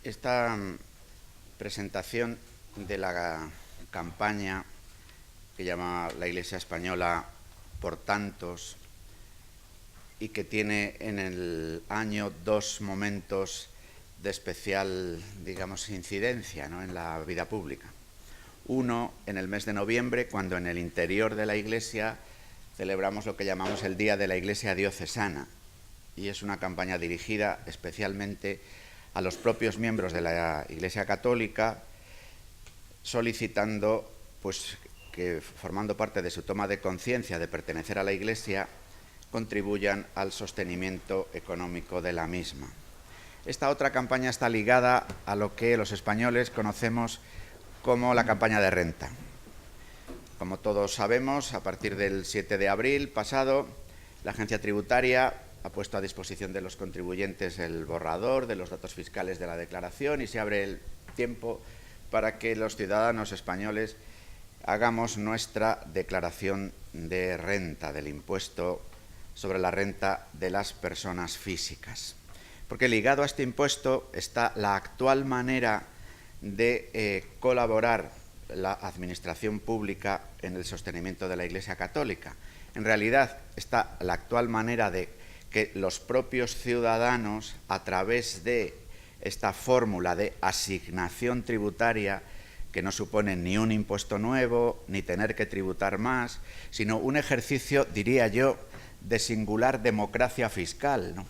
Esta presentación de la campaña que llama la Iglesia Española Por Tantos y que tiene en el año dos momentos de especial, digamos, incidencia, ¿no?, en la vida pública. Uno, en el mes de noviembre, cuando en el interior de la Iglesia celebramos lo que llamamos el Día de la Iglesia Diocesana, y es una campaña dirigida especialmente a los propios miembros de la Iglesia Católica, solicitando pues, que, formando parte de su toma de conciencia de pertenecer a la Iglesia, contribuyan al sostenimiento económico de la misma. Esta otra campaña está ligada a lo que los españoles conocemos como la campaña de renta. Como todos sabemos, a partir del 7 de abril pasado, la agencia tributaria ha puesto a disposición de los contribuyentes el borrador de los datos fiscales de la declaración y se abre el tiempo para que los ciudadanos españoles hagamos nuestra declaración de renta, del impuesto sobre la renta de las personas físicas. Porque ligado a este impuesto está la actual manera de colaborar la administración pública en el sostenimiento de la Iglesia Católica. En realidad está la actual manera de que los propios ciudadanos, a través de esta fórmula de asignación tributaria, que no supone ni un impuesto nuevo, ni tener que tributar más, sino un ejercicio, diría yo, de singular democracia fiscal, ¿no?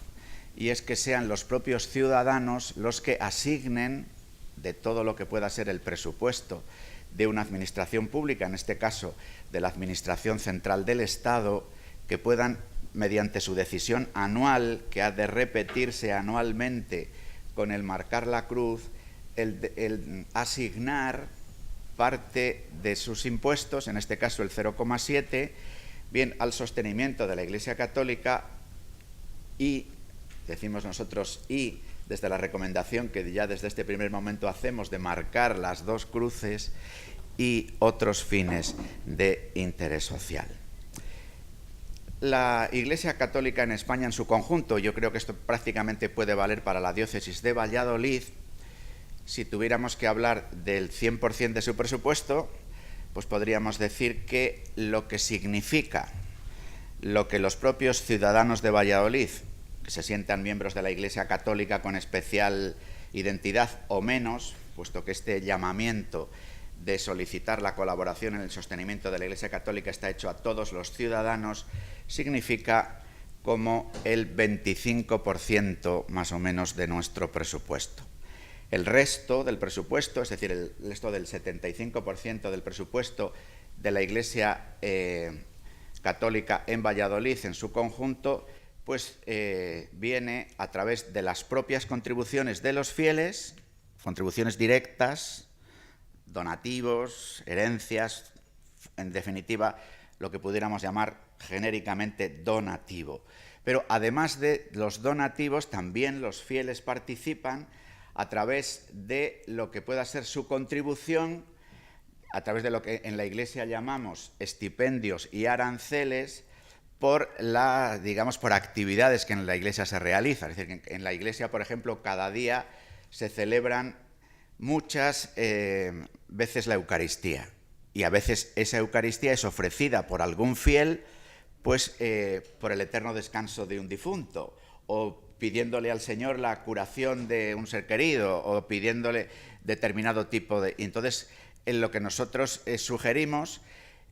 Y es que sean los propios ciudadanos los que asignen de todo lo que pueda ser el presupuesto de una administración pública, en este caso de la Administración Central del Estado, que puedan, mediante su decisión anual, que ha de repetirse anualmente con el marcar la cruz, el asignar parte de sus impuestos, en este caso el 0,7, bien al sostenimiento de la Iglesia Católica y, decimos nosotros, y desde la recomendación que ya desde este primer momento hacemos de marcar las dos cruces, y otros fines de interés social. La Iglesia Católica en España en su conjunto, yo creo que esto prácticamente puede valer para la diócesis de Valladolid, si tuviéramos que hablar del 100% de su presupuesto, pues podríamos decir que lo que significa, lo que los propios ciudadanos de Valladolid, que se sientan miembros de la Iglesia Católica con especial identidad o menos, puesto que este llamamiento de solicitar la colaboración en el sostenimiento de la Iglesia Católica está hecho a todos los ciudadanos, significa como el 25% más o menos de nuestro presupuesto. El resto del presupuesto, es decir, el resto del 75% del presupuesto de la Iglesia Católica en Valladolid en su conjunto, pues viene a través de las propias contribuciones de los fieles, contribuciones directas, donativos, herencias, en definitiva, lo que pudiéramos llamar genéricamente donativo. Pero además de los donativos, también los fieles participan a través de lo que pueda ser su contribución, a través de lo que en la Iglesia llamamos estipendios y aranceles, por por actividades que en la Iglesia se realizan. Es decir, que en la Iglesia, por ejemplo, cada día se celebran muchas veces la Eucaristía, y a veces esa Eucaristía es ofrecida por algún fiel, pues por el eterno descanso de un difunto, o pidiéndole al Señor la curación de un ser querido, o pidiéndole determinado tipo de... Entonces, en lo que nosotros sugerimos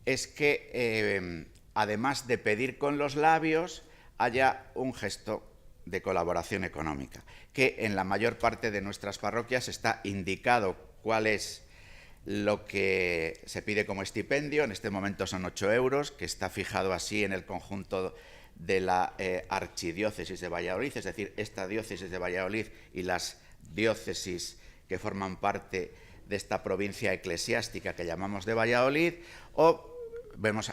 es que, además de pedir con los labios, haya un gesto de colaboración económica, que en la mayor parte de nuestras parroquias está indicado cuál es lo que se pide como estipendio. En este momento son 8 euros, que está fijado así en el conjunto de la archidiócesis de Valladolid, es decir, esta diócesis de Valladolid y las diócesis que forman parte de esta provincia eclesiástica que llamamos de Valladolid, o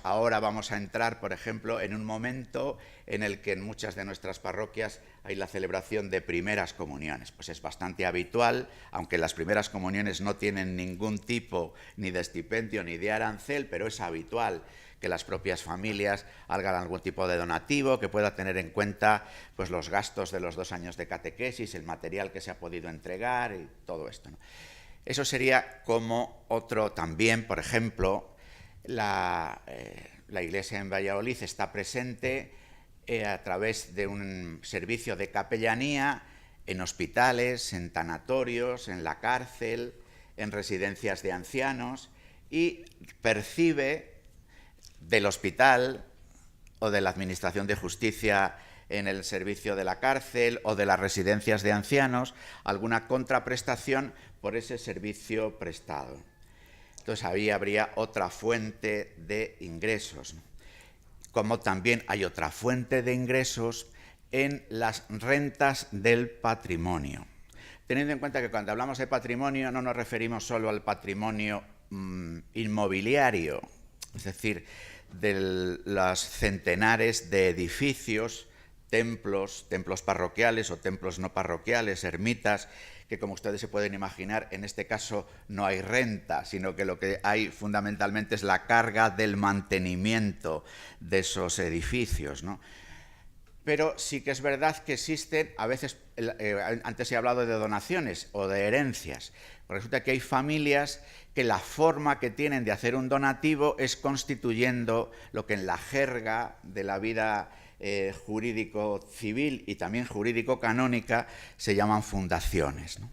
ahora vamos a entrar, por ejemplo, en un momento en el que en muchas de nuestras parroquias hay la celebración de primeras comuniones. Pues es bastante habitual, aunque las primeras comuniones no tienen ningún tipo ni de estipendio ni de arancel, pero es habitual que las propias familias hagan algún tipo de donativo, que pueda tener en cuenta pues, los gastos de los 2 años de catequesis, el material que se ha podido entregar y todo esto, ¿no? Eso sería como otro también, por ejemplo, la Iglesia en Valladolid está presente a través de un servicio de capellanía en hospitales, en tanatorios, en la cárcel, en residencias de ancianos, y percibe del hospital o de la Administración de Justicia en el servicio de la cárcel o de las residencias de ancianos alguna contraprestación por ese servicio prestado. Entonces ahí habría otra fuente de ingresos, como también hay otra fuente de ingresos en las rentas del patrimonio. Teniendo en cuenta que cuando hablamos de patrimonio no nos referimos solo al patrimonio inmobiliario, es decir, de los centenares de edificios, templos parroquiales o templos no parroquiales, ermitas, que como ustedes se pueden imaginar, en este caso no hay renta, sino que lo que hay fundamentalmente es la carga del mantenimiento de esos edificios, ¿no? Pero sí que es verdad que existen, a veces, antes he hablado de donaciones o de herencias. Resulta que hay familias que la forma que tienen de hacer un donativo es constituyendo lo que en la jerga de la vida jurídico civil y también jurídico canónica se llaman fundaciones, ¿no?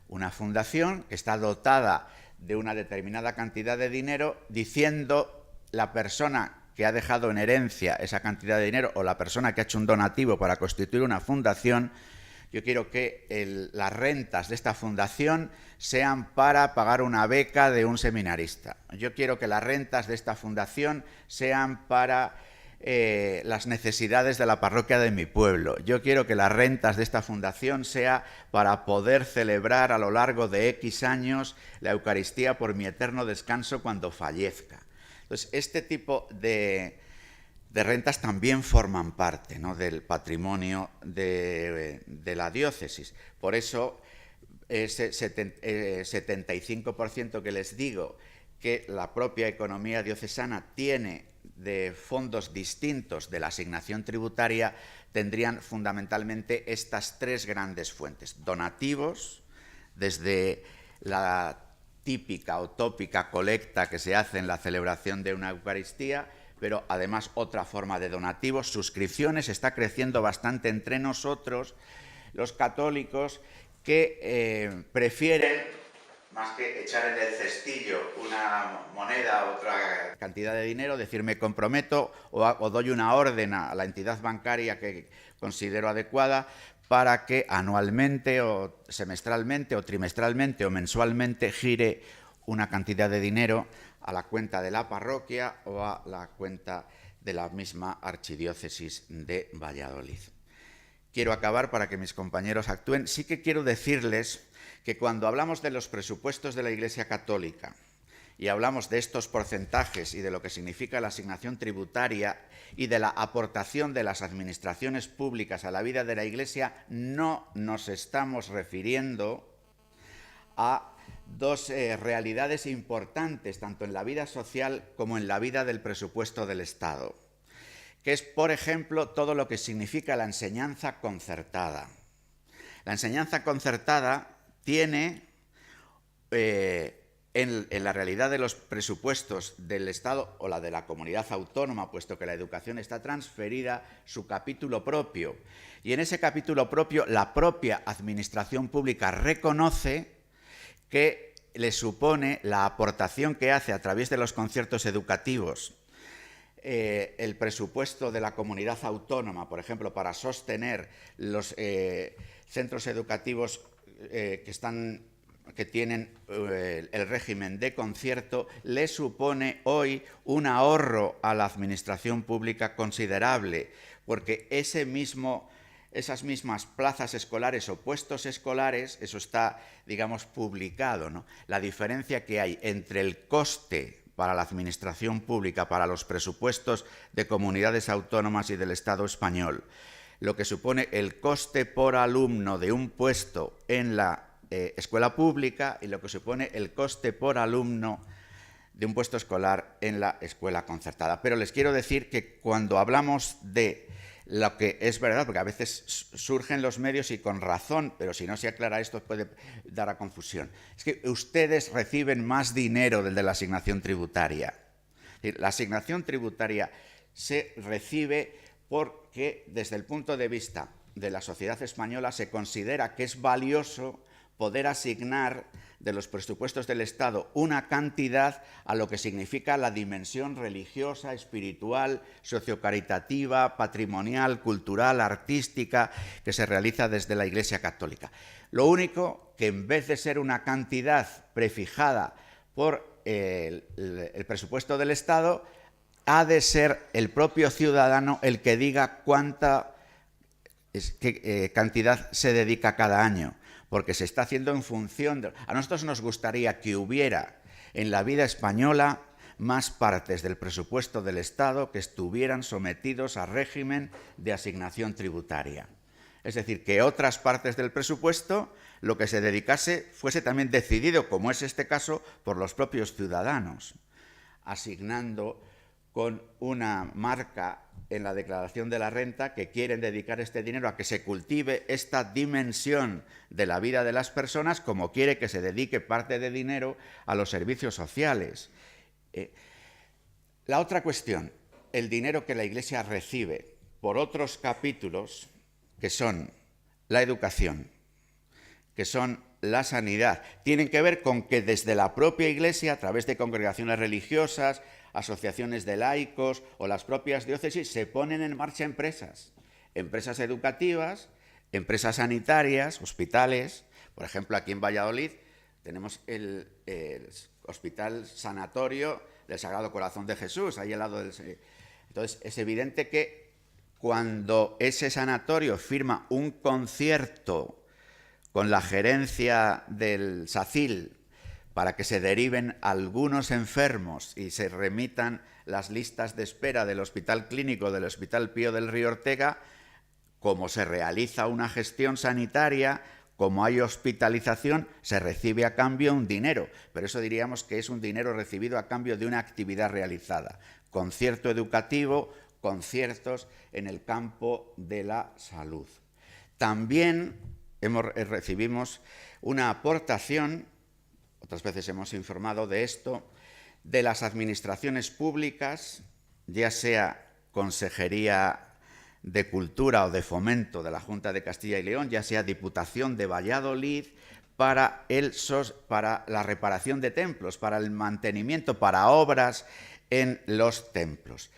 Una fundación que está dotada de una determinada cantidad de dinero, diciendo la persona que ha dejado en herencia esa cantidad de dinero o la persona que ha hecho un donativo para constituir una fundación: yo quiero que las rentas de esta fundación sean para pagar una beca de un seminarista. Yo quiero que las rentas de esta fundación sean para las necesidades de la parroquia de mi pueblo. Yo quiero que las rentas de esta fundación sea para poder celebrar a lo largo de X años la Eucaristía por mi eterno descanso cuando fallezca. Entonces, este tipo de rentas también forman parte, ¿no?, del patrimonio de la diócesis. Por eso, ese 75% que les digo que la propia economía diocesana tiene de fondos distintos de la asignación tributaria, tendrían fundamentalmente estas 3 grandes fuentes: donativos, desde la típica o tópica colecta que se hace en la celebración de una Eucaristía, pero además otra forma de donativos, suscripciones. Está creciendo bastante entre nosotros los católicos que prefieren, más que echar en el cestillo una moneda o otra cantidad de dinero, decir me comprometo o doy una orden a la entidad bancaria que considero adecuada para que anualmente o semestralmente o trimestralmente o mensualmente gire una cantidad de dinero a la cuenta de la parroquia o a la cuenta de la misma archidiócesis de Valladolid. Quiero acabar para que mis compañeros actúen. Sí que quiero decirles que cuando hablamos de los presupuestos de la Iglesia Católica y hablamos de estos porcentajes y de lo que significa la asignación tributaria y de la aportación de las administraciones públicas a la vida de la Iglesia, no nos estamos refiriendo a 2 realidades importantes, tanto en la vida social como en la vida del presupuesto del Estado, que es, por ejemplo, todo lo que significa la enseñanza concertada. La enseñanza concertada tiene, en la realidad de los presupuestos del Estado o la de la comunidad autónoma, puesto que la educación está transferida, su capítulo propio. Y en ese capítulo propio, la propia administración pública reconoce que le supone la aportación que hace a través de los conciertos educativos el presupuesto de la comunidad autónoma, por ejemplo, para sostener los centros educativos que tienen el régimen de concierto, le supone hoy un ahorro a la administración pública considerable, porque esas mismas plazas escolares o puestos escolares, eso está, digamos, publicado, ¿no?, la diferencia que hay entre el coste para la administración pública, para los presupuestos de comunidades autónomas y del Estado español, lo que supone el coste por alumno de un puesto en la escuela pública y lo que supone el coste por alumno de un puesto escolar en la escuela concertada. Pero les quiero decir que cuando hablamos de lo que es verdad, porque a veces surgen los medios y con razón, pero si no se aclara esto puede dar a confusión, es que ustedes reciben más dinero del de la asignación tributaria. La asignación tributaria se recibe porque desde el punto de vista de la sociedad española se considera que es valioso poder asignar de los presupuestos del Estado una cantidad a lo que significa la dimensión religiosa, espiritual, sociocaritativa, patrimonial, cultural, artística, que se realiza desde la Iglesia Católica. Lo único que en vez de ser una cantidad prefijada por el presupuesto del Estado, ha de ser el propio ciudadano el que diga qué cantidad se dedica cada año, porque se está haciendo en función de... A nosotros nos gustaría que hubiera en la vida española más partes del presupuesto del Estado que estuvieran sometidos a régimen de asignación tributaria. Es decir, que otras partes del presupuesto, lo que se dedicase, fuese también decidido, como es este caso, por los propios ciudadanos, asignando con una marca en la declaración de la renta que quieren dedicar este dinero a que se cultive esta dimensión de la vida de las personas, como quiere que se dedique parte de dinero a los servicios sociales. La otra cuestión, el dinero que la Iglesia recibe por otros capítulos, que son la educación, que son la sanidad, tienen que ver con que desde la propia Iglesia, a través de congregaciones religiosas, asociaciones de laicos o las propias diócesis, se ponen en marcha empresas educativas, empresas sanitarias, hospitales. Por ejemplo, aquí en Valladolid tenemos el Hospital Sanatorio del Sagrado Corazón de Jesús, ahí al lado del... Entonces, es evidente que cuando ese sanatorio firma un concierto con la gerencia del SACIL para que se deriven algunos enfermos y se remitan las listas de espera del Hospital Clínico del Hospital Pío del Río Ortega, como se realiza una gestión sanitaria, como hay hospitalización, se recibe a cambio un dinero, pero eso diríamos que es un dinero recibido a cambio de una actividad realizada. Concierto educativo, conciertos en el campo de la salud. También recibimos una aportación, otras veces hemos informado de esto, de las administraciones públicas, ya sea Consejería de Cultura o de Fomento de la Junta de Castilla y León, ya sea Diputación de Valladolid, para la reparación de templos, para el mantenimiento, para obras en los templos.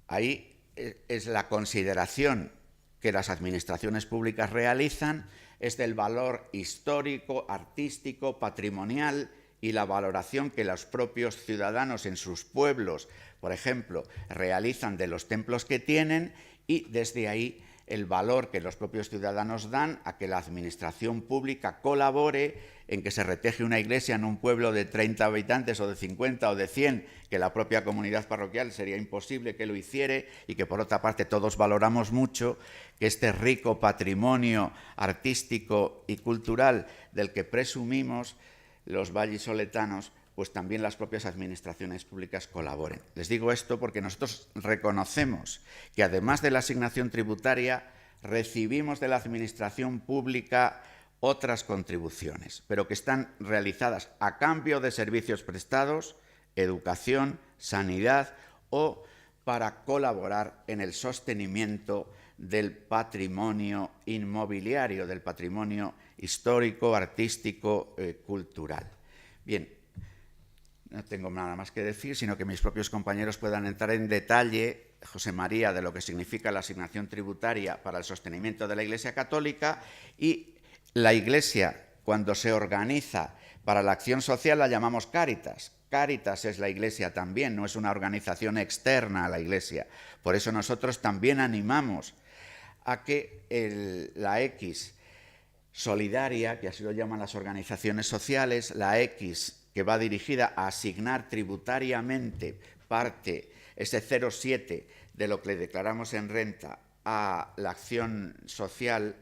Ahí es la consideración que las administraciones públicas realizan, es del valor histórico, artístico, patrimonial y la valoración que los propios ciudadanos en sus pueblos, por ejemplo, realizan de los templos que tienen, y desde ahí el valor que los propios ciudadanos dan a que la administración pública colabore en que se reteje una iglesia en un pueblo de 30 habitantes o de 50 o de 100, que la propia comunidad parroquial sería imposible que lo hiciere, y que por otra parte todos valoramos mucho que este rico patrimonio artístico y cultural del que presumimos los vallisoletanos, pues también las propias administraciones públicas colaboren. Les digo esto porque nosotros reconocemos que además de la asignación tributaria recibimos de la administración pública otras contribuciones, pero que están realizadas a cambio de servicios prestados, educación, sanidad o para colaborar en el sostenimiento del patrimonio inmobiliario, del patrimonio histórico, artístico, cultural. Bien, no tengo nada más que decir, sino que mis propios compañeros puedan entrar en detalle, José María, de lo que significa la asignación tributaria para el sostenimiento de la Iglesia Católica, y la Iglesia, cuando se organiza para la acción social, la llamamos Cáritas. Cáritas es la Iglesia también, no es una organización externa a la Iglesia. Por eso nosotros también animamos a que la X solidaria, que así lo llaman las organizaciones sociales, la X que va dirigida a asignar tributariamente parte, ese 0,7 de lo que le declaramos en renta, a la acción social,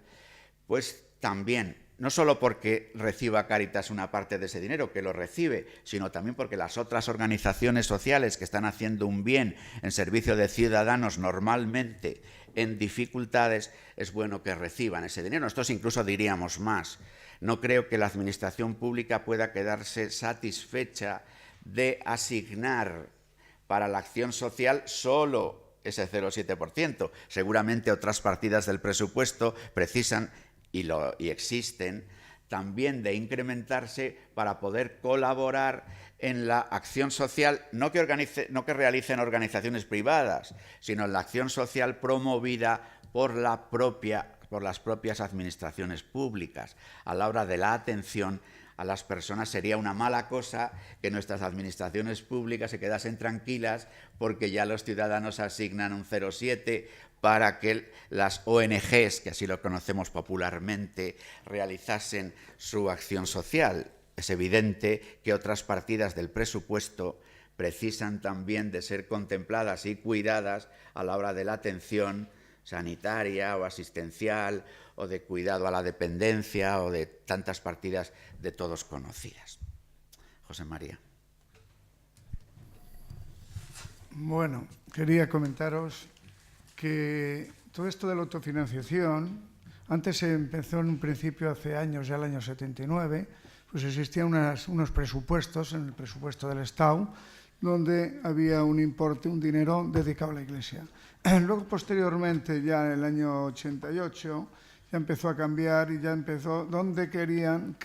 pues también, no solo porque reciba Cáritas una parte de ese dinero, que lo recibe, sino también porque las otras organizaciones sociales que están haciendo un bien en servicio de ciudadanos normalmente en dificultades, es bueno que reciban ese dinero. Nosotros incluso diríamos más. No creo que la administración pública pueda quedarse satisfecha de asignar para la acción social solo ese 0,7%. Seguramente otras partidas del presupuesto precisan y existen también de incrementarse para poder colaborar en la acción social, no que realicen organizaciones privadas, sino en la acción social promovida por las propias administraciones públicas. A la hora de la atención a las personas sería una mala cosa que nuestras administraciones públicas se quedasen tranquilas porque ya los ciudadanos asignan un 0,7 para que las ONGs, que así lo conocemos popularmente, realizasen su acción social. Es evidente que otras partidas del presupuesto precisan también de ser contempladas y cuidadas a la hora de la atención sanitaria o asistencial o de cuidado a la dependencia o de tantas partidas de todos conocidas. José María. Bueno, quería comentaros que todo esto de la autofinanciación, antes se empezó en un principio hace años, ya el año 79, pues existían unos presupuestos, en el presupuesto del Estado, donde había un importe, un dinero dedicado a la Iglesia. Luego, posteriormente, ya en el año 88, ya empezó a cambiar y ya empezó donde querían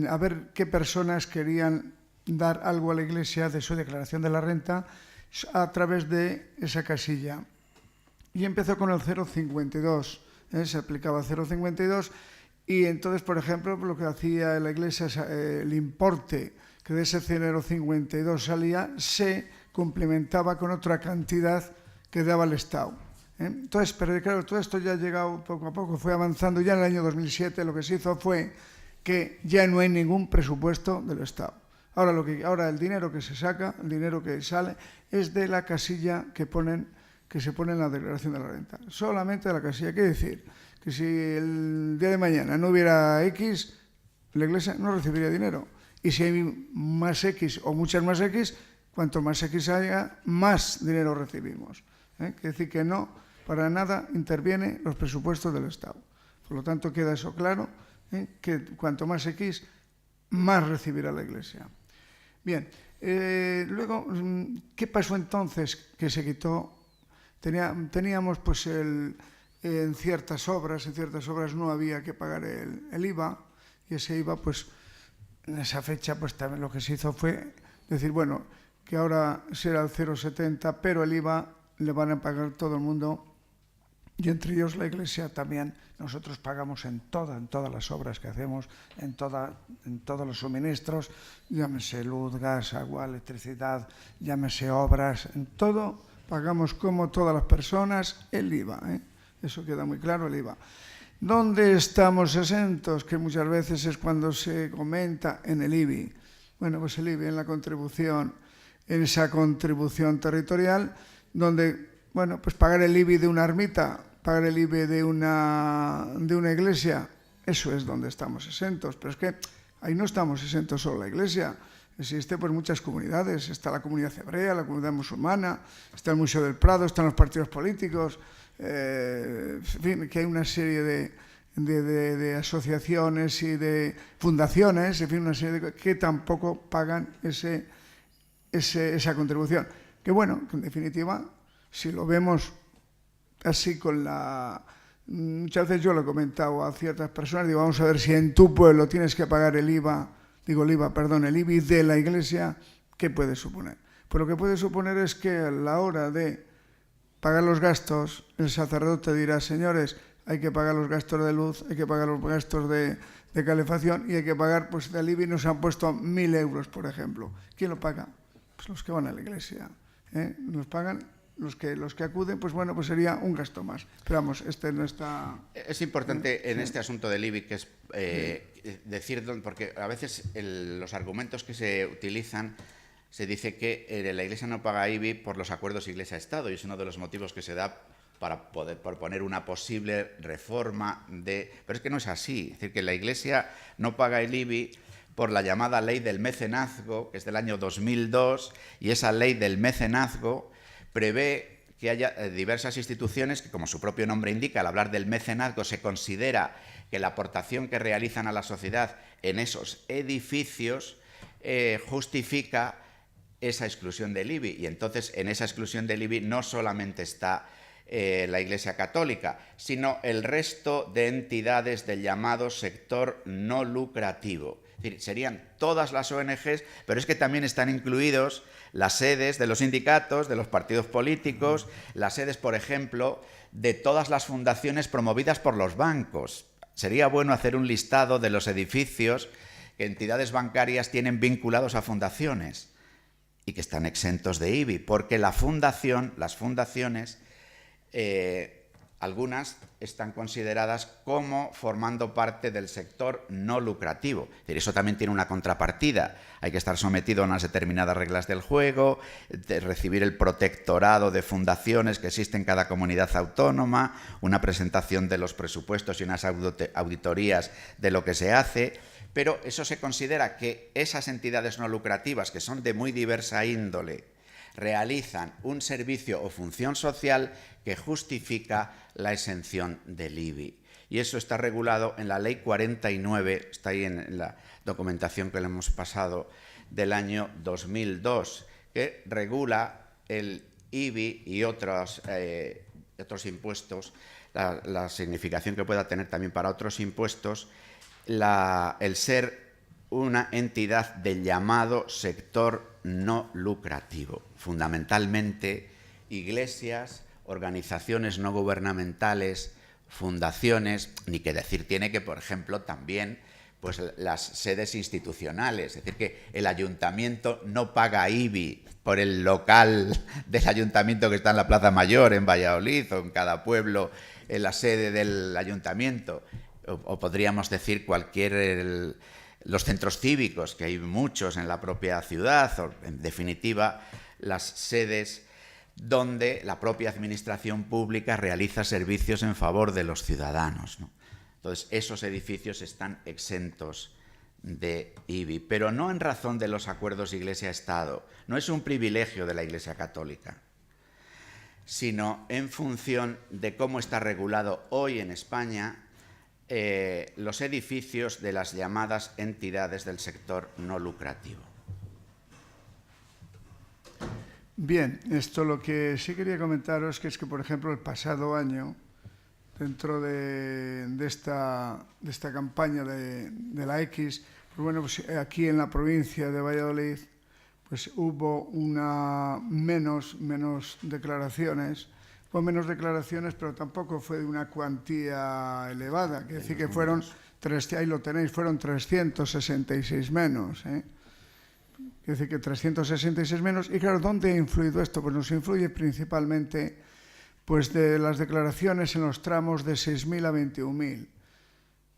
a ver qué personas querían dar algo a la Iglesia de su declaración de la renta a través de esa casilla. Y empezó con el 0,52, se aplicaba 0,52 y entonces, por ejemplo, lo que hacía la Iglesia, el importe que de ese 0,52 salía, se complementaba con otra cantidad que daba el Estado. Entonces, pero claro, todo esto ya ha llegado poco a poco, fue avanzando. Ya en el año 2007 lo que se hizo fue que ya no hay ningún presupuesto del Estado. Ahora el dinero que se saca, el dinero que sale, es de la casilla que se pone en la declaración de la renta. Solamente de la casilla. Quiere decir que si el día de mañana no hubiera X, la Iglesia no recibiría dinero. Y si hay más X o muchas más X, cuanto más X haya, más dinero recibimos. Quiere decir que no, para nada interviene los presupuestos del Estado. Por lo tanto, queda eso claro, que cuanto más X, más recibirá la Iglesia. Bien, luego, ¿qué pasó entonces? Que se quitó, teníamos pues en ciertas obras no había que pagar el IVA, y ese IVA pues en esa fecha pues también lo que se hizo fue decir, bueno, que ahora será el 0,70, pero el IVA le van a pagar todo el mundo, y entre ellos la Iglesia también. Nosotros pagamos en todas las obras que hacemos, en todos los suministros, llámese luz, gas, agua, electricidad, llámese obras, en todo pagamos como todas las personas el IVA. Eso queda muy claro, el IVA. ¿Dónde estamos exentos? Que muchas veces es cuando se comenta en el IBI. Bueno, pues el IBI en la contribución, en esa contribución territorial, donde, bueno, pues pagar el IBI de una ermita, pagar el IBI de una iglesia, eso es donde estamos exentos. Pero es que ahí no estamos exentos solo la Iglesia. Existe pues muchas comunidades. Está la comunidad hebrea, la comunidad musulmana, está el Museo del Prado, están los partidos políticos, en fin, que hay una serie de asociaciones y de fundaciones, en fin, una serie de que tampoco pagan esa contribución. Que bueno, que en definitiva, si lo vemos así muchas veces yo lo he comentado a ciertas personas, digo, vamos a ver si en tu pueblo tienes que pagar el IBI de la Iglesia, ¿qué puede suponer? Pues lo que puede suponer es que a la hora de pagar los gastos, el sacerdote dirá, señores, hay que pagar los gastos de luz, hay que pagar los gastos de calefacción y hay que pagar, pues del IBI nos han puesto 1.000 euros, por ejemplo. ¿Quién lo paga? Pues los que van a la Iglesia. Nos pagan los que acuden, pues bueno, pues sería un gasto más. Pero vamos, no está... Es importante en este asunto del IBI que es decir, porque a veces los argumentos que se utilizan, se dice que la Iglesia no paga IBI por los acuerdos Iglesia-Estado, y es uno de los motivos que se da para poder proponer una posible reforma Pero es que no es así. Es decir, que la Iglesia no paga el IBI por la llamada ley del mecenazgo, que es del año 2002, y esa ley del mecenazgo prevé que haya diversas instituciones que, como su propio nombre indica, al hablar del mecenazgo se considera que la aportación que realizan a la sociedad en esos edificios justifica esa exclusión del IBI. Y entonces en esa exclusión del IBI no solamente está la Iglesia Católica, sino el resto de entidades del llamado sector no lucrativo. Es decir, serían todas las ONGs, pero es que también están incluidos las sedes de los sindicatos, de los partidos políticos, las sedes, por ejemplo, de todas las fundaciones promovidas por los bancos. Sería bueno hacer un listado de los edificios que entidades bancarias tienen vinculados a fundaciones y que están exentos de IBI, porque las fundaciones, algunas están consideradas como formando parte del sector no lucrativo. Es decir, eso también tiene una contrapartida. Hay que estar sometido a unas determinadas reglas del juego, recibir el protectorado de fundaciones que existe en cada comunidad autónoma, una presentación de los presupuestos y unas auditorías de lo que se hace. Pero eso se considera que esas entidades no lucrativas, que son de muy diversa índole, realizan un servicio o función social que justifica la exención del IBI. Y eso está regulado en la Ley 49, está ahí en la documentación que le hemos pasado, del año 2002, que regula el IBI y otros impuestos, la significación que pueda tener también para otros impuestos, el ser una entidad del llamado sector no lucrativo, fundamentalmente iglesias, organizaciones no gubernamentales, fundaciones, ni que decir tiene que, por ejemplo, también pues, las sedes institucionales, es decir, que el ayuntamiento no paga IBI por el local del ayuntamiento que está en la Plaza Mayor, en Valladolid, o en cada pueblo, en la sede del ayuntamiento, o podríamos decir los centros cívicos, que hay muchos en la propia ciudad, o en definitiva, las sedes donde la propia administración pública realiza servicios en favor de los ciudadanos, ¿no? Entonces, esos edificios están exentos de IBI, pero no en razón de los acuerdos Iglesia-Estado, no es un privilegio de la Iglesia Católica, sino en función de cómo está regulado hoy en España los edificios de las llamadas entidades del sector no lucrativo. Bien, esto lo que sí quería comentaros que es que, por ejemplo, el pasado año, dentro de esta campaña de la X, pues bueno, pues aquí en la provincia de Valladolid, pues hubo menos declaraciones. Fue menos declaraciones, pero tampoco fue de una cuantía elevada. Quiere decir que fueron, ahí lo tenéis, fueron 366 menos. Quiere decir que 366 menos. Y claro, ¿dónde ha influido esto? Pues nos influye principalmente pues, de las declaraciones en los tramos de 6.000 a 21.000.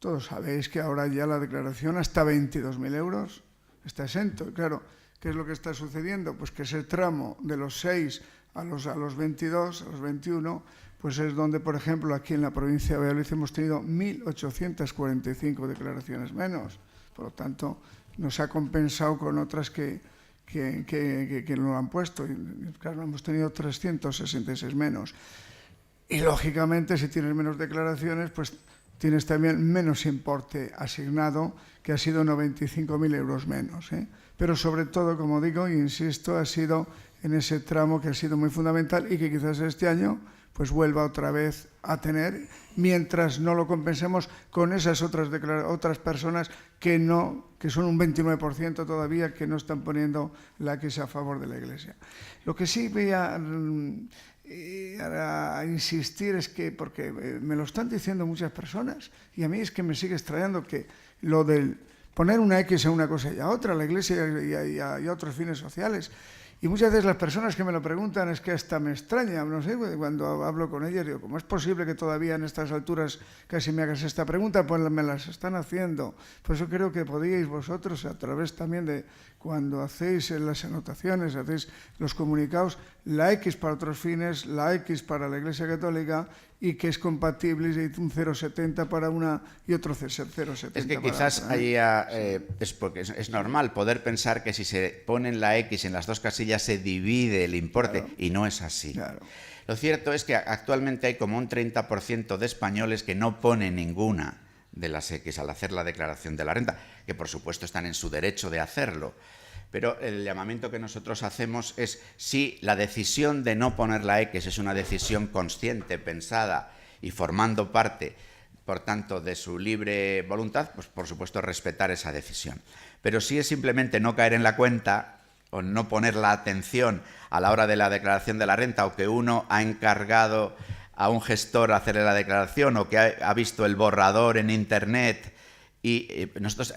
Todos sabéis que ahora ya la declaración hasta 22.000 euros está exento. Claro, ¿qué es lo que está sucediendo? Pues que ese tramo de los 6 a los 22, a los 21, pues es donde, por ejemplo, aquí en la provincia de Valladolid hemos tenido 1.845 declaraciones menos. Por lo tanto, nos ha compensado con otras que lo han puesto. Y, claro, hemos tenido 366 menos. Y, lógicamente, si tienes menos declaraciones, pues tienes también menos importe asignado, que ha sido 95.000 euros menos. Pero, sobre todo, como digo, insisto, ha sido en ese tramo que ha sido muy fundamental y que quizás este año pues vuelva otra vez a tener, mientras no lo compensemos con esas otras personas que son un 29% todavía, que no están poniendo la que es a favor de la Iglesia. Lo que sí voy a insistir es que, porque me lo están diciendo muchas personas, y a mí es que me sigue extrañando que lo del poner una X a una cosa y a otra, a la Iglesia y a otros fines sociales, Y muchas veces las personas que me lo preguntan es que hasta me extraña, no sé, cuando hablo con ellas, digo, ¿cómo es posible que todavía en estas alturas casi me hagas esta pregunta? Pues me las están haciendo. Por eso creo que podíais vosotros, a través también de cuando hacéis las anotaciones, hacéis los comunicados, la X para otros fines, la X para la Iglesia Católica, y que es compatible, y un 0,70 para una y otro 0,70 Es que para quizás otra, es porque es normal poder pensar que si se ponen la X en las dos casillas se divide el importe, claro, y no es así. Claro. Lo cierto es que actualmente hay como un 30% de españoles que no ponen ninguna de las X al hacer la declaración de la renta, que por supuesto están en su derecho de hacerlo. Pero el llamamiento que nosotros hacemos es, si la decisión de no poner la X es una decisión consciente, pensada y formando parte, por tanto, de su libre voluntad, pues por supuesto respetar esa decisión. Pero si es simplemente no caer en la cuenta o no poner la atención a la hora de la declaración de la renta, o que uno ha encargado a un gestor hacerle la declaración, o que ha visto el borrador en Internet. Y nosotros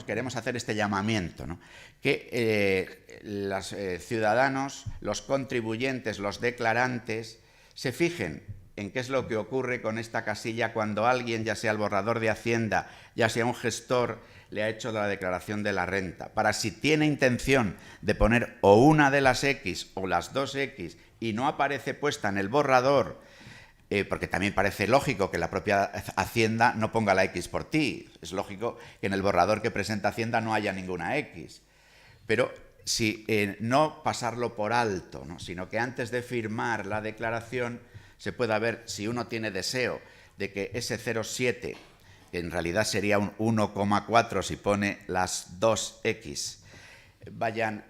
queremos hacer este llamamiento, ¿no? Que los ciudadanos, los contribuyentes, los declarantes, se fijen en qué es lo que ocurre con esta casilla cuando alguien, ya sea el borrador de Hacienda, ya sea un gestor, le ha hecho la declaración de la renta, para si tiene intención de poner o una de las X o las dos X y no aparece puesta en el borrador, porque también parece lógico que la propia Hacienda no ponga la X por ti. Es lógico que en el borrador que presenta Hacienda no haya ninguna X. Pero si no pasarlo por alto, ¿no? Sino que antes de firmar la declaración se pueda ver si uno tiene deseo de que ese 0,7, que en realidad sería un 1,4 si pone las dos X, vayan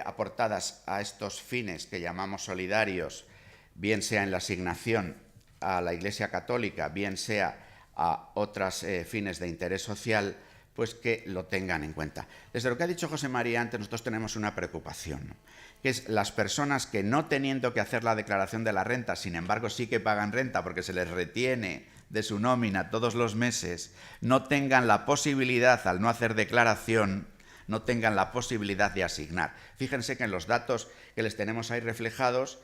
aportadas a estos fines que llamamos solidarios, bien sea en la asignación a la Iglesia Católica, bien sea a otros fines de interés social, pues que lo tengan en cuenta. Desde lo que ha dicho José María antes, nosotros tenemos una preocupación, ¿no? Que es las personas que, no teniendo que hacer la declaración de la renta, sin embargo sí que pagan renta porque se les retiene de su nómina todos los meses, no tengan la posibilidad, al no hacer declaración, no tengan la posibilidad de asignar. Fíjense que en los datos que les tenemos ahí reflejados,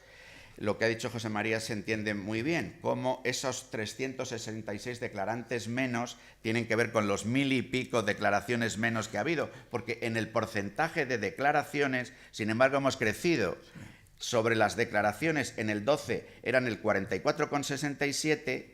lo que ha dicho José María se entiende muy bien, cómo esos 366 declarantes menos tienen que ver con los 1000 y pico declaraciones menos que ha habido, porque en el porcentaje de declaraciones, sin embargo, hemos crecido. Sobre las declaraciones, en el 12 eran el 44,67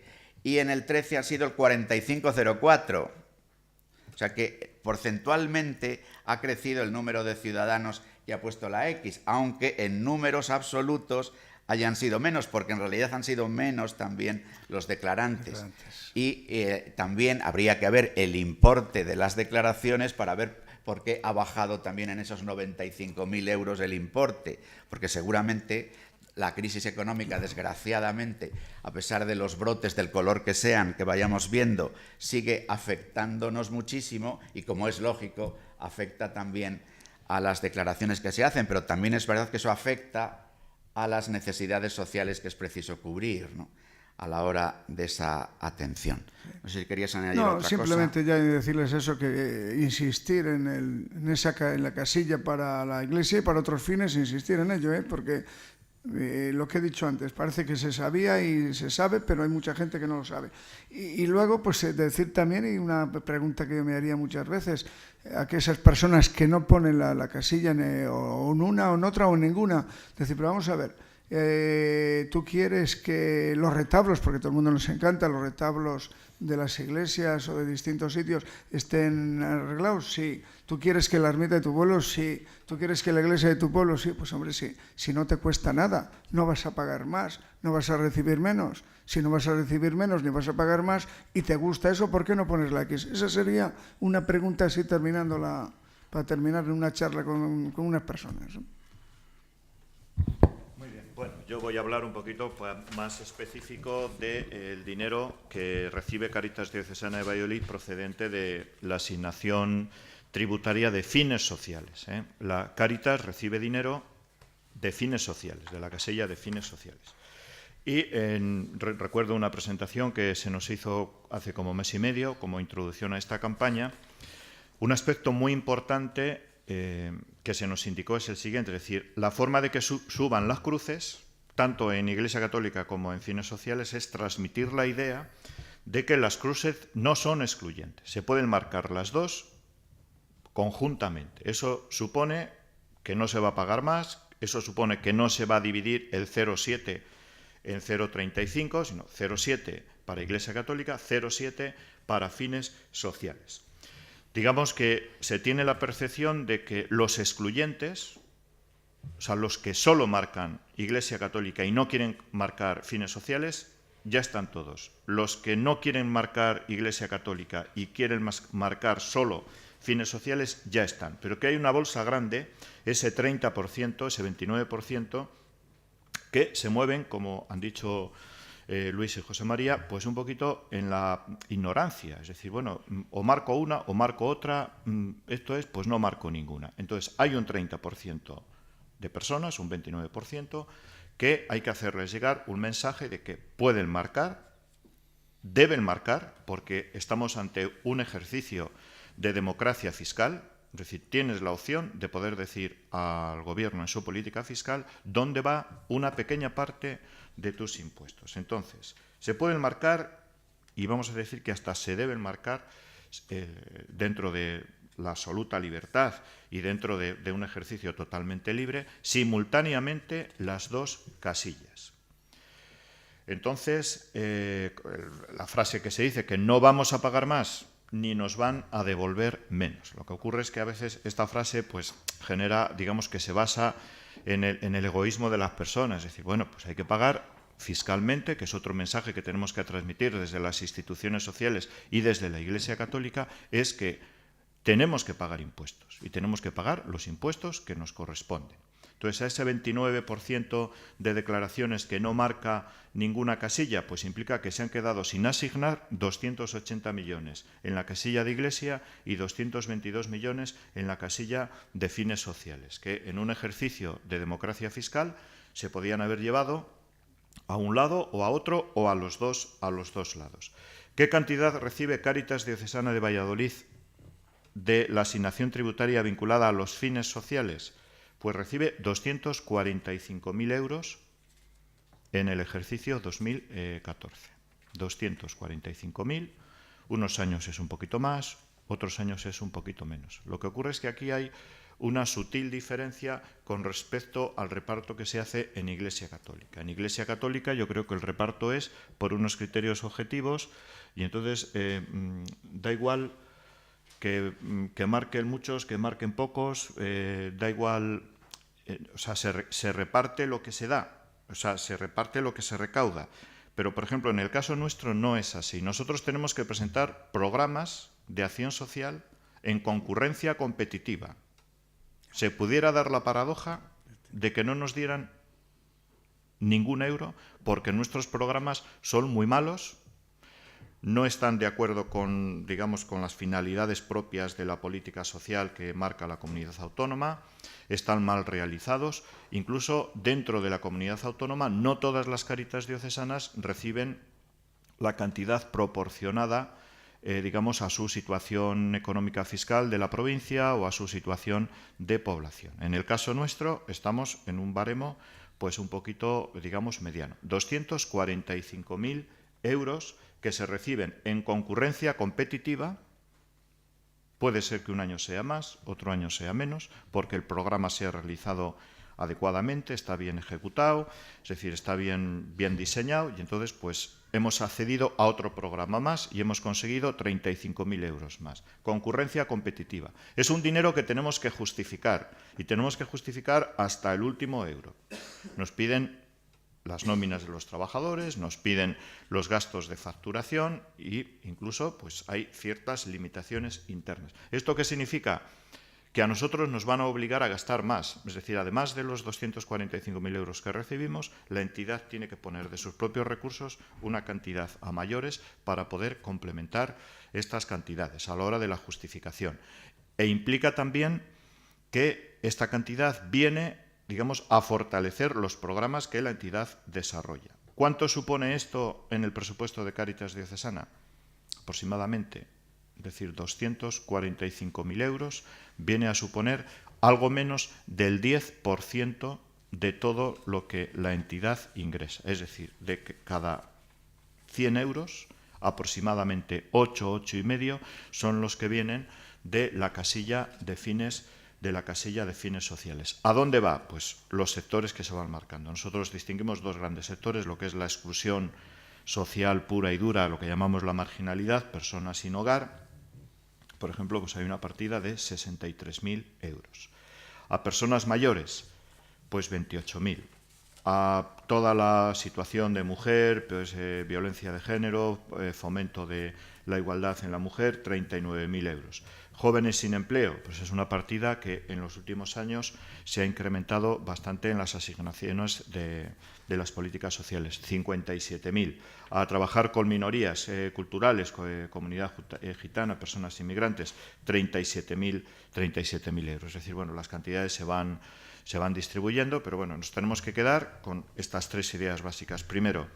y en el 13 ha sido el 45,04. O sea que porcentualmente ha crecido el número de ciudadanos que ha puesto la X, aunque en números absolutos hayan sido menos, porque en realidad han sido menos también los declarantes. Y también habría que ver el importe de las declaraciones para ver por qué ha bajado también en esos 95.000 euros el importe, porque seguramente la crisis económica, desgraciadamente, a pesar de los brotes del color que sean que vayamos viendo, sigue afectándonos muchísimo y, como es lógico, afecta también a las declaraciones que se hacen, pero también es verdad que eso afecta a las necesidades sociales que es preciso cubrir, ¿no?, a la hora de esa atención. No sé si querías añadir otra cosa. No, simplemente ya decirles eso, que insistir en la casilla para la Iglesia y para otros fines, insistir en ello, porque lo que he dicho antes, parece que se sabía y se sabe, pero hay mucha gente que no lo sabe. Y luego, pues decir también, y una pregunta que yo me haría muchas veces, a que esas personas que no ponen la casilla o en una o en otra o en ninguna, decir, pero vamos a ver, tú quieres que los retablos, porque a todo el mundo nos encanta, los retablos de las iglesias o de distintos sitios estén arreglados, sí. ¿Tú quieres que la ermita de tu pueblo? Sí. ¿Tú quieres que la iglesia de tu pueblo? Sí. Pues hombre, sí. Si no te cuesta nada, no vas a pagar más, no vas a recibir menos. Si no vas a recibir menos ni vas a pagar más y te gusta eso, ¿por qué no pones la X? Esa sería una pregunta así para terminar en una charla con unas personas, ¿no? Bueno, yo voy a hablar un poquito más específico del dinero que recibe Cáritas Diocesana de Valladolid procedente de la asignación tributaria de fines sociales. La Cáritas recibe dinero de fines sociales, de la casilla de fines sociales. Y recuerdo una presentación que se nos hizo hace como mes y medio, como introducción a esta campaña. Un aspecto muy importante que se nos indicó es el siguiente, es decir, la forma de que suban las cruces, tanto en Iglesia Católica como en fines sociales, es transmitir la idea de que las cruces no son excluyentes, se pueden marcar las dos conjuntamente. Eso supone que no se va a pagar más, eso supone que no se va a dividir el 0,7 en 0,35, sino 0,7 para Iglesia Católica, 0,7 para fines sociales. Digamos que se tiene la percepción de que los excluyentes, o sea, los que solo marcan Iglesia Católica y no quieren marcar fines sociales, ya están todos. Los que no quieren marcar Iglesia Católica y quieren marcar solo fines sociales, ya están. Pero que hay una bolsa grande, ese 30%, ese 29%, que se mueven, como han dicho Luis y José María, pues un poquito en la ignorancia. Es decir, bueno, o marco una o marco otra, esto es, pues no marco ninguna. Entonces, hay un 30% de personas, un 29%, que hay que hacerles llegar un mensaje de que pueden marcar, deben marcar, porque estamos ante un ejercicio de democracia fiscal. Es decir, tienes la opción de poder decir al gobierno en su política fiscal dónde va una pequeña parte de tus impuestos. Entonces, se pueden marcar, y vamos a decir que hasta se deben marcar dentro de la absoluta libertad y dentro de un ejercicio totalmente libre, simultáneamente las dos casillas. Entonces, la frase que se dice que no vamos a pagar más ni nos van a devolver menos. Lo que ocurre es que a veces esta frase pues genera, digamos que se basa en el egoísmo de las personas. Es decir, bueno, pues hay que pagar fiscalmente, que es otro mensaje que tenemos que transmitir desde las instituciones sociales y desde la Iglesia Católica, es que tenemos que pagar impuestos y tenemos que pagar los impuestos que nos corresponden. Entonces, a ese 29% de declaraciones que no marca ninguna casilla, pues implica que se han quedado sin asignar 280 millones en la casilla de Iglesia y 222 millones en la casilla de fines sociales, que en un ejercicio de democracia fiscal se podían haber llevado a un lado o a otro o a los dos lados. ¿Qué cantidad recibe Cáritas Diocesana de Valladolid de la asignación tributaria vinculada a los fines sociales? Pues recibe 245.000 euros en el ejercicio 2014. 245.000, unos años es un poquito más, otros años es un poquito menos. Lo que ocurre es que aquí hay una sutil diferencia con respecto al reparto que se hace en Iglesia Católica. En Iglesia Católica yo creo que el reparto es por unos criterios objetivos y entonces da igual que marquen muchos, que marquen pocos, da igual, o sea, se reparte lo que se da, o sea, se reparte lo que se recauda. Pero, por ejemplo, en el caso nuestro no es así. Nosotros tenemos que presentar programas de acción social en concurrencia competitiva. Se pudiera dar la paradoja de que no nos dieran ningún euro porque nuestros programas son muy malos, no están de acuerdo con, digamos, con las finalidades propias de la política social que marca la comunidad autónoma, están mal realizados. Incluso dentro de la comunidad autónoma no todas las Cáritas diocesanas reciben la cantidad proporcionada, digamos, a su situación económica fiscal de la provincia o a su situación de población. En el caso nuestro estamos en un baremo pues un poquito, digamos, mediano. 245.000 euros que se reciben en concurrencia competitiva. Puede ser que un año sea más, otro año sea menos, porque el programa se ha realizado adecuadamente, está bien ejecutado, es decir, está bien diseñado, y entonces pues hemos accedido a otro programa más y hemos conseguido 35.000 euros más. Concurrencia competitiva. Es un dinero que tenemos que justificar, y tenemos que justificar hasta el último euro. Nos piden las nóminas de los trabajadores, nos piden los gastos de facturación e incluso pues, hay ciertas limitaciones internas. ¿Esto qué significa? Que a nosotros nos van a obligar a gastar más. Es decir, además de los 245.000 euros que recibimos, la entidad tiene que poner de sus propios recursos una cantidad a mayores para poder complementar estas cantidades a la hora de la justificación. E implica también que esta cantidad viene, digamos, a fortalecer los programas que la entidad desarrolla. ¿Cuánto supone esto en el presupuesto de Cáritas Diocesana? Aproximadamente es decir, 245.000 euros, viene a suponer algo menos del 10% de todo lo que la entidad ingresa. Es decir, de que cada 100 euros, aproximadamente 8,5 son los que vienen de la casilla de fines sociales. ¿A dónde va? Pues los sectores que se van marcando. Nosotros distinguimos dos grandes sectores, lo que es la exclusión social pura y dura, lo que llamamos la marginalidad, personas sin hogar. Por ejemplo, pues hay una partida de 63.000 euros. A personas mayores, pues 28.000. A toda la situación de mujer, pues, violencia de género, fomento de la igualdad en la mujer, 39.000 euros. Jóvenes sin empleo, pues es una partida que en los últimos años se ha incrementado bastante en las asignaciones de las políticas sociales, 57.000. A trabajar con minorías culturales, comunidad gitana, personas inmigrantes, 37.000 euros. Es decir, bueno, las cantidades se van distribuyendo, pero bueno, nos tenemos que quedar con estas tres ideas básicas. Primero,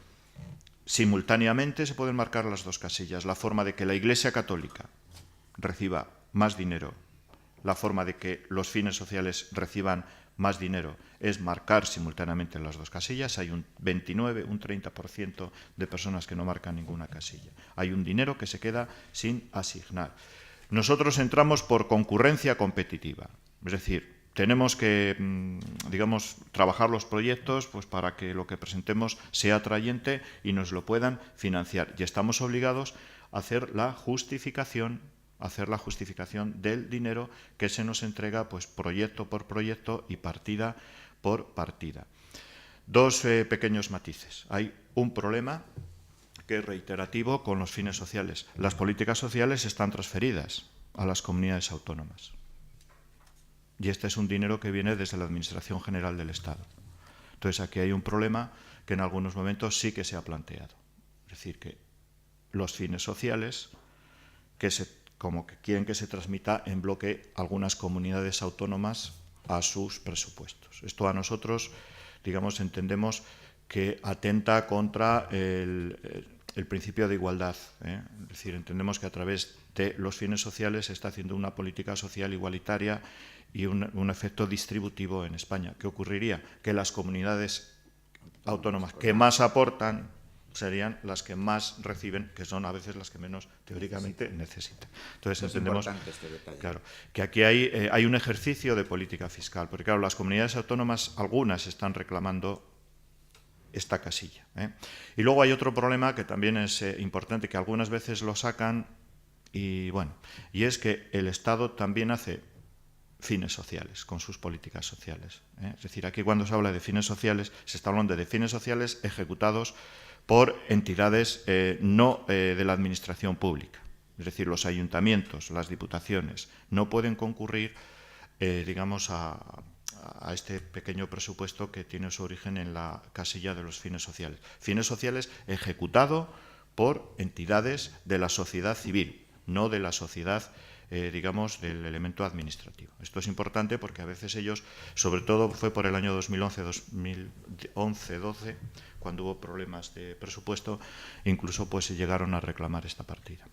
simultáneamente se pueden marcar las dos casillas, la forma de que la Iglesia Católica reciba más dinero, la forma de que los fines sociales reciban más dinero es marcar simultáneamente las dos casillas. Hay un 29, un 30% de personas que no marcan ninguna casilla. Hay un dinero que se queda sin asignar. Nosotros entramos por concurrencia competitiva, es decir, tenemos que, digamos, trabajar los proyectos pues, para que lo que presentemos sea atrayente y nos lo puedan financiar. Y estamos obligados a hacer la justificación del dinero que se nos entrega pues, proyecto por proyecto y partida por partida. Dos pequeños matices. Hay un problema que es reiterativo con los fines sociales. Las políticas sociales están transferidas a las comunidades autónomas. Y este es un dinero que viene desde la Administración General del Estado. Entonces, aquí hay un problema que en algunos momentos sí que se ha planteado. Es decir, que los fines sociales, como que quieren que se transmita en bloque algunas comunidades autónomas a sus presupuestos. Esto a nosotros, digamos, entendemos que atenta contra el principio de igualdad. Es decir, entendemos que a través de los fines sociales se está haciendo una política social igualitaria y un efecto distributivo en España. ¿Qué ocurriría? Que las comunidades autónomas que más aportan serían las que más reciben, que son a veces las que menos teóricamente necesitan. Entonces entendemos claro, que aquí hay un ejercicio de política fiscal, porque claro, las comunidades autónomas, algunas están reclamando esta casilla. Y luego hay otro problema que también es importante, que algunas veces lo sacan, y es que el Estado también hace fines sociales con sus políticas sociales. Es decir, aquí cuando se habla de fines sociales, se está hablando de fines sociales ejecutados por entidades no de la administración pública. Es decir, los ayuntamientos, las diputaciones, no pueden concurrir, digamos, a este pequeño presupuesto que tiene su origen en la casilla de los fines sociales. Fines sociales ejecutado por entidades de la sociedad civil, no de la sociedad, digamos, del elemento administrativo. Esto es importante porque a veces ellos, sobre todo fue por el año 2011-12, cuando hubo problemas de presupuesto, incluso pues se llegaron a reclamar esta partida.